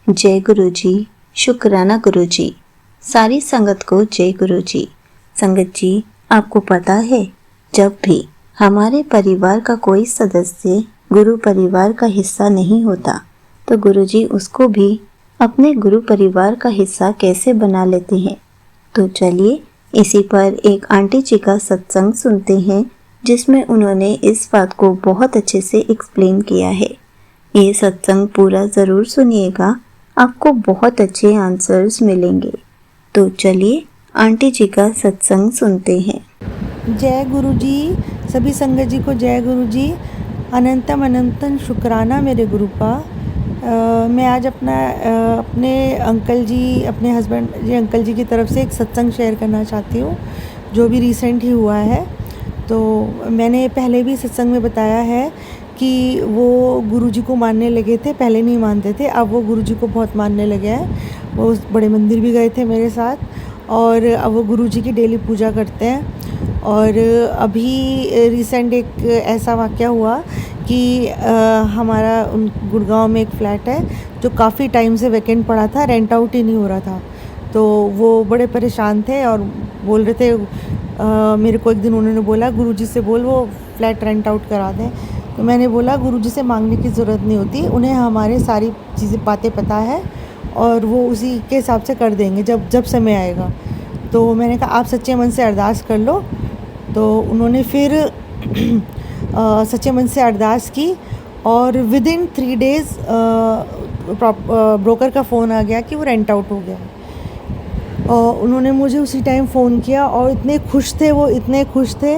जय गुरु जी। शुक्राना गुरु जी। सारी संगत को जय गुरु जी। संगत जी, आपको पता है, जब भी हमारे परिवार का कोई सदस्य गुरु परिवार का हिस्सा नहीं होता तो गुरु जी उसको भी अपने गुरु परिवार का हिस्सा कैसे बना लेते हैं। तो चलिए इसी पर एक आंटी जी का सत्संग सुनते हैं, जिसमें उन्होंने इस बात को बहुत अच्छे से एक्सप्लेन किया है। ये सत्संग पूरा ज़रूर सुनिएगा, आपको बहुत अच्छे आंसर्स मिलेंगे। तो चलिए आंटी जी का सत्संग सुनते हैं। जय गुरु जी। सभी संगत जी को जय गुरु जी। अनंतम अनंतन शुक्राना मेरे गुरु का। मैं आज अपने अंकल जी, अपने हस्बैंड जी अंकल जी की तरफ से एक सत्संग शेयर करना चाहती हूँ, जो भी रिसेंट ही हुआ है। तो मैंने पहले भी सत्संग में बताया है कि वो गुरुजी को मानने लगे थे। पहले नहीं मानते थे, अब वो गुरुजी को बहुत मानने लगे हैं। वो बड़े मंदिर भी गए थे मेरे साथ, और अब वो गुरुजी की डेली पूजा करते हैं। और अभी रिसेंट एक ऐसा वाक़या हुआ कि हमारा गुड़गांव में एक फ़्लैट है जो काफ़ी टाइम से वैकेंट पड़ा था, रेंट आउट ही नहीं हो रहा था। तो वो बड़े परेशान थे और बोल रहे थे, मेरे को एक दिन उन्होंने बोला, गुरुजी से बोल वो फ्लैट रेंट आउट करा दें। तो मैंने बोला गुरुजी से मांगने की ज़रूरत नहीं होती, उन्हें हमारे सारी चीज़ें बातें पता है और वो उसी के हिसाब से कर देंगे जब जब समय आएगा। तो मैंने कहा आप सच्चे मन से अरदास कर लो। तो उन्होंने फिर सच्चे मन से अरदास की और विद इन 3 डेज़ ब्रोकर का फ़ोन आ गया कि वो रेंट आउट हो गया। और उन्होंने मुझे उसी टाइम फ़ोन किया और इतने खुश थे, वो इतने खुश थे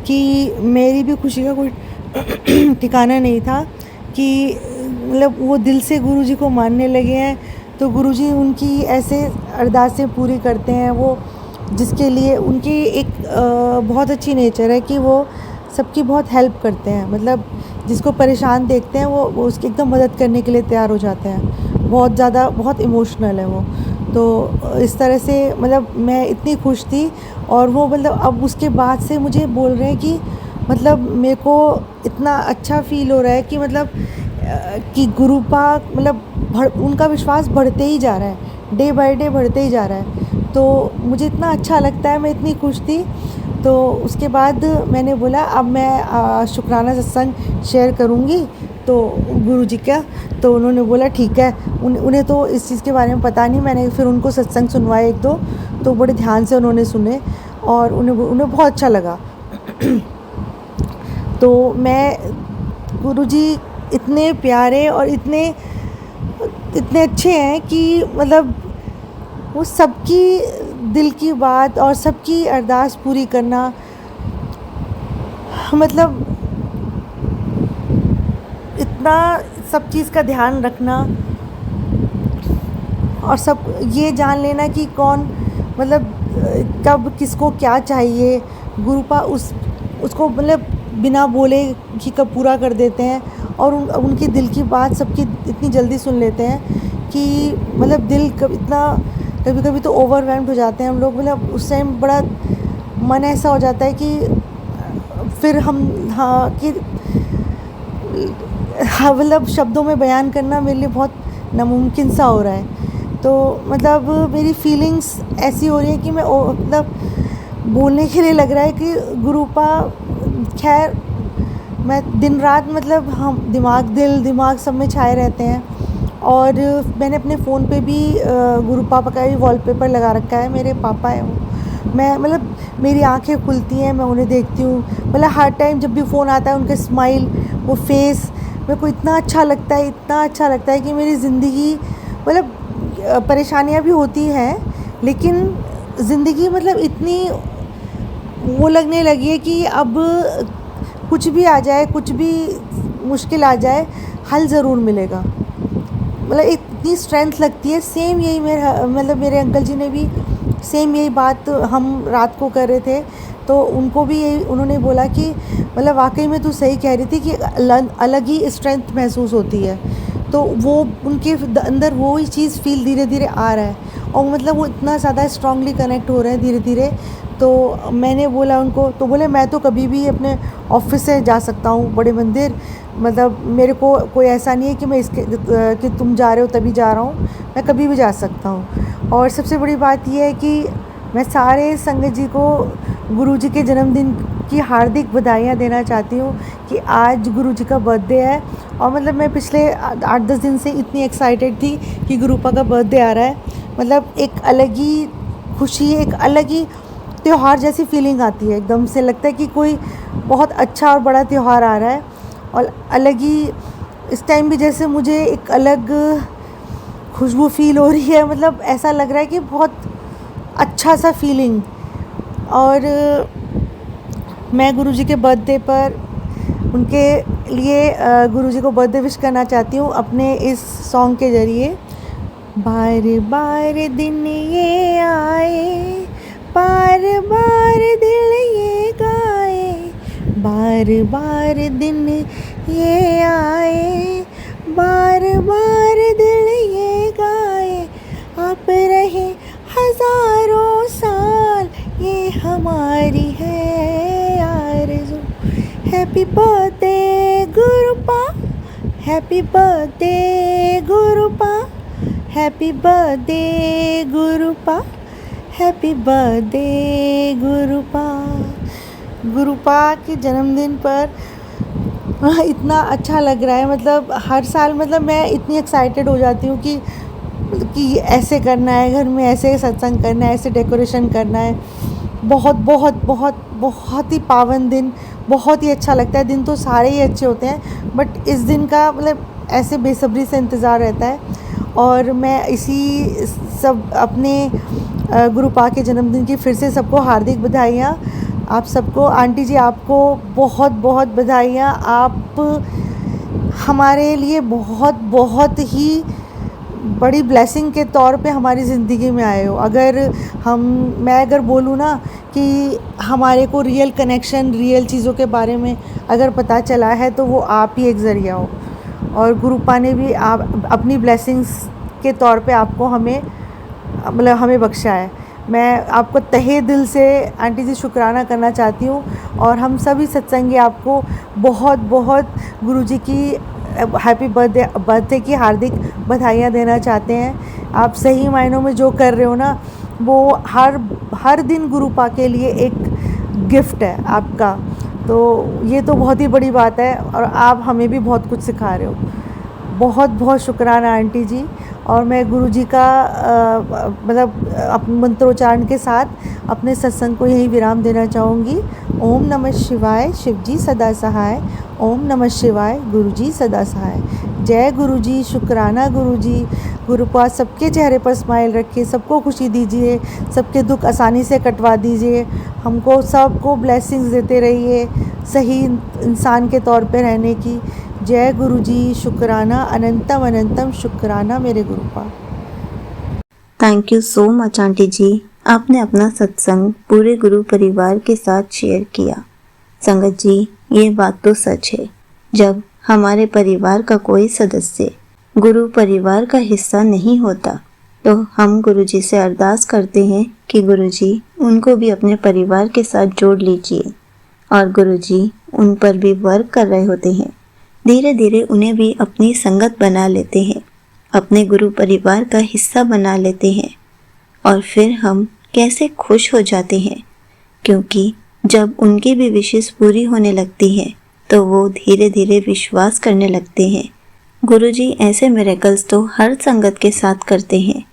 कि मेरी भी खुशी का कोई ठिकाना नहीं था कि मतलब वो दिल से गुरुजी को मानने लगे हैं। तो गुरुजी उनकी ऐसे अरदासें पूरी करते हैं, वो जिसके लिए उनकी एक बहुत अच्छी नेचर है कि वो सबकी बहुत हेल्प करते हैं। मतलब जिसको परेशान देखते हैं वो उसकी एकदम मदद करने के लिए तैयार हो जाते हैं। बहुत ज़्यादा बहुत इमोशनल है वो। तो इस तरह से मतलब मैं इतनी खुश थी। और वो मतलब अब उसके बाद से मुझे बोल रहे हैं कि मतलब मेरे को इतना अच्छा फ़ील हो रहा है कि मतलब कि गुरु पाक मतलब उनका विश्वास बढ़ते ही जा रहा है, डे बाय डे बढ़ते ही जा रहा है। तो मुझे इतना अच्छा लगता है, मैं इतनी खुश थी। तो उसके बाद मैंने बोला अब मैं शुक्राना सत्संग शेयर करूँगी तो गुरुजी का। तो उन्होंने बोला ठीक है। उन्हें तो इस चीज़ के बारे में पता नहीं। मैंने फिर उनको सत्संग सुनवाए 1-2, तो बड़े ध्यान से उन्होंने सुने और उन्हें बहुत अच्छा लगा। तो मैं गुरुजी इतने प्यारे और इतने इतने अच्छे हैं कि मतलब वो सबकी दिल की बात और सबकी अरदास पूरी करना, मतलब इतना सब चीज़ का ध्यान रखना और सब ये जान लेना कि कौन मतलब कब किसको क्या चाहिए। गुरुपा उसको मतलब बिना बोले ही कब पूरा कर देते हैं और उनकी दिल की बात सबकी इतनी जल्दी सुन लेते हैं कि मतलब दिल कभी कभी तो ओवरवेल्म्ड हो जाते हैं हम लोग। मतलब उस टाइम बड़ा मन ऐसा हो जाता है कि फिर हम कि मतलब शब्दों में बयान करना मेरे लिए बहुत नामुमकिन सा हो रहा है। तो मतलब मेरी फीलिंग्स ऐसी हो रही है कि मैं मतलब बोलने के लिए लग रहा है कि गुरुपा खैर मैं दिन रात मतलब हम दिमाग सब में छाए रहते हैं। और मैंने अपने फ़ोन पे भी गुरु पापा का भी वॉलपेपर लगा रखा है। मेरे पापा हैं वो, मैं मतलब मेरी आंखें खुलती हैं, मैं उन्हें देखती हूँ। मतलब हर टाइम जब भी फ़ोन आता है उनका स्माइल, वो फेस मेरे को इतना अच्छा लगता है, इतना अच्छा लगता है कि मेरी ज़िंदगी मतलब परेशानियाँ भी होती हैं लेकिन ज़िंदगी मतलब इतनी वो लगने लगी है कि अब कुछ भी आ जाए, कुछ भी मुश्किल आ जाए, हल ज़रूर मिलेगा। मतलब इतनी स्ट्रेंथ लगती है। सेम यही मेरे अंकल जी ने भी सेम यही बात हम रात को कर रहे थे तो उनको भी यही उन्होंने बोला कि मतलब वाकई में तू सही कह रही थी कि अलग ही स्ट्रेंथ महसूस होती है। तो वो उनके अंदर वो ही चीज़ फील धीरे धीरे आ रहा है और मतलब वो इतना ज़्यादा स्ट्रांगली कनेक्ट हो रहे हैं धीरे धीरे। तो मैंने बोला उनको, तो बोले मैं तो कभी भी अपने ऑफिस से जा सकता हूँ बड़े मंदिर, मतलब मेरे को कोई ऐसा नहीं है कि मैं इसके कि तुम जा रहे हो तभी जा रहा हूँ, मैं कभी भी जा सकता हूँ। और सबसे बड़ी बात यह है कि मैं सारे संगत जी को गुरुजी के जन्मदिन की हार्दिक बधाइयाँ देना चाहती हूँ कि आज गुरुजी का बर्थडे है। और मतलब मैं पिछले 8-10 दिन से इतनी एक्साइटेड थी कि गुरुपा का बर्थडे आ रहा है। मतलब एक अलग ही खुशी, एक अलग ही त्योहार जैसी फीलिंग आती है, एकदम से लगता है कि कोई बहुत अच्छा और बड़ा त्यौहार आ रहा है। और अलग ही इस टाइम भी जैसे मुझे एक अलग खुशबू फील हो रही है, मतलब ऐसा लग रहा है कि बहुत अच्छा सा फीलिंग। और मैं गुरुजी के बर्थडे पर उनके लिए गुरुजी को बर्थडे विश करना चाहती हूँ अपने इस सॉन्ग के ज़रिए। बार बार दिन ये आए, बार बार दिल ये गाए, बार बार दिन ये आए, बार बार दिल ये गाए, आप रहे हजारों साल ये हमारी है आरज़ू। Happy birthday गुरुपा, happy birthday गुरुपा, happy birthday गुरुपा, happy birthday गुरुपा। गुरुपा के जन्मदिन पर इतना अच्छा लग रहा है, मतलब हर साल मतलब मैं इतनी एक्साइटेड हो जाती हूँ कि ऐसे करना है, घर में ऐसे सत्संग करना है, ऐसे डेकोरेशन करना है। बहुत बहुत बहुत बहुत ही पावन दिन, बहुत ही अच्छा लगता है। दिन तो सारे ही अच्छे होते हैं, बट इस दिन का मतलब ऐसे बेसब्री से इंतज़ार रहता है। और मैं इसी सब अपने गुरुपा के जन्मदिन की फिर से सबको हार्दिक बधाइयाँ। आप सबको, आंटी जी आपको बहुत बहुत बधाइयाँ। आप हमारे लिए बहुत बहुत ही बड़ी ब्लेसिंग के तौर पे हमारी ज़िंदगी में आए हो। मैं अगर बोलूँ ना कि हमारे को रियल कनेक्शन, रियल चीज़ों के बारे में अगर पता चला है तो वो आप ही एक ज़रिया हो। और गुरुपा ने भी आप अपनी ब्लेसिंग्स के तौर पे आपको हमें बख्शा है। मैं आपको तहे दिल से आंटी जी शुक्राना करना चाहती हूँ। और हम सभी सत्संगी आपको बहुत बहुत गुरुजी की हैप्पी बर्थडे की हार्दिक बधाइयाँ देना चाहते हैं। आप सही मायनों में जो कर रहे हो ना, वो हर दिन गुरुपा के लिए एक गिफ्ट है आपका। तो ये तो बहुत ही बड़ी बात है, और आप हमें भी बहुत कुछ सिखा रहे हो। बहुत बहुत शुक्राना आंटी जी। और मैं गुरुजी का अपने मंत्रोच्चारण के साथ अपने सत्संग को यही विराम देना चाहूँगी। ओम नमः शिवाय, शिवजी सदा सहाय। ओम नमः शिवाय, गुरुजी सदा सहाय। जय गुरुजी, शुक्राना गुरुजी। गुरुपा सबके चेहरे पर स्माइल रखिए, सबको खुशी दीजिए, सबके दुख आसानी से कटवा दीजिए। हमको सबको ब्लेसिंग्स देते रहिए, सही इंसान के तौर पे रहने की। जय गुरुजी, शुक्राना, अनंतम अनंतम शुक्राना मेरे गुरुपा। Thank you so much aunty ji, आपने अपना सत्संग पूरे गुरु परिवार के साथ शेयर किया। संगत जी, ये बात तो सच है, जब हमारे परिवार का कोई सदस्य गुरु परिवार का हिस्सा नहीं होता तो हम गुरुजी से अरदास करते हैं कि गुरुजी उनको भी अपने परिवार के साथ जोड़ लीजिए। और गुरुजी उन पर भी वर्क कर रहे होते हैं, धीरे धीरे उन्हें भी अपनी संगत बना लेते हैं, अपने गुरु परिवार का हिस्सा बना लेते हैं। और फिर हम कैसे खुश हो जाते हैं, क्योंकि जब उनकी भी विशेष पूरी होने लगती है तो वो धीरे धीरे विश्वास करने लगते हैं। गुरुजी ऐसे मिरेकल्स तो हर संगत के साथ करते हैं,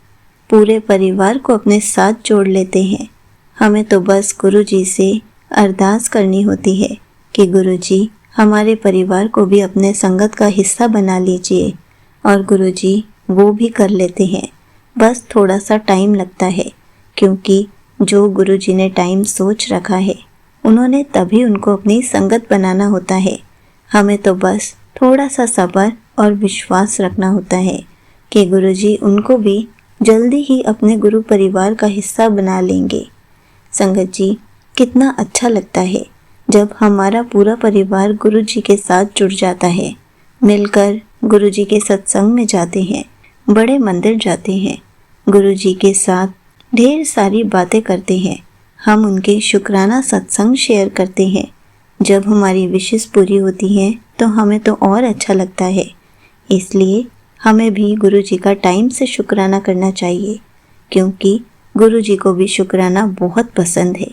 पूरे परिवार को अपने साथ जोड़ लेते हैं। हमें तो बस गुरुजी से अरदास करनी होती है कि गुरुजी हमारे परिवार को भी अपने संगत का हिस्सा बना लीजिए। और गुरुजी वो भी कर लेते हैं, बस थोड़ा सा टाइम लगता है, क्योंकि जो गुरुजी ने टाइम सोच रखा है उन्होंने तभी उनको अपनी संगत बनाना होता है। हमें तो बस थोड़ा सा सब्र और विश्वास रखना होता है कि गुरुजी उनको भी जल्दी ही अपने गुरु परिवार का हिस्सा बना लेंगे। संगत जी, कितना अच्छा लगता है जब हमारा पूरा परिवार गुरुजी के साथ जुड़ जाता है। मिलकर गुरुजी के सत्संग में जाते हैं, बड़े मंदिर जाते हैं, गुरुजी के साथ ढेर सारी बातें करते हैं, हम उनके शुक्राना सत्संग शेयर करते हैं। जब हमारी विशेष पूरी होती हैं तो हमें तो और अच्छा लगता है। इसलिए हमें भी गुरु जी का टाइम से शुक्राना करना चाहिए, क्योंकि गुरु जी को भी शुक्राना बहुत पसंद है।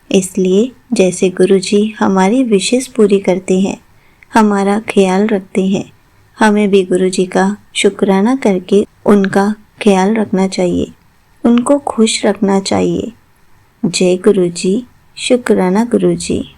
इसलिए जैसे गुरु जी हमारी विशेष पूरी करते हैं, हमारा ख्याल रखते हैं, हमें भी गुरु जी का शुक्राना करके उनका ख्याल रखना चाहिए, उनको खुश रखना चाहिए। जय गुरु जी, शुक्राना गुरु जी।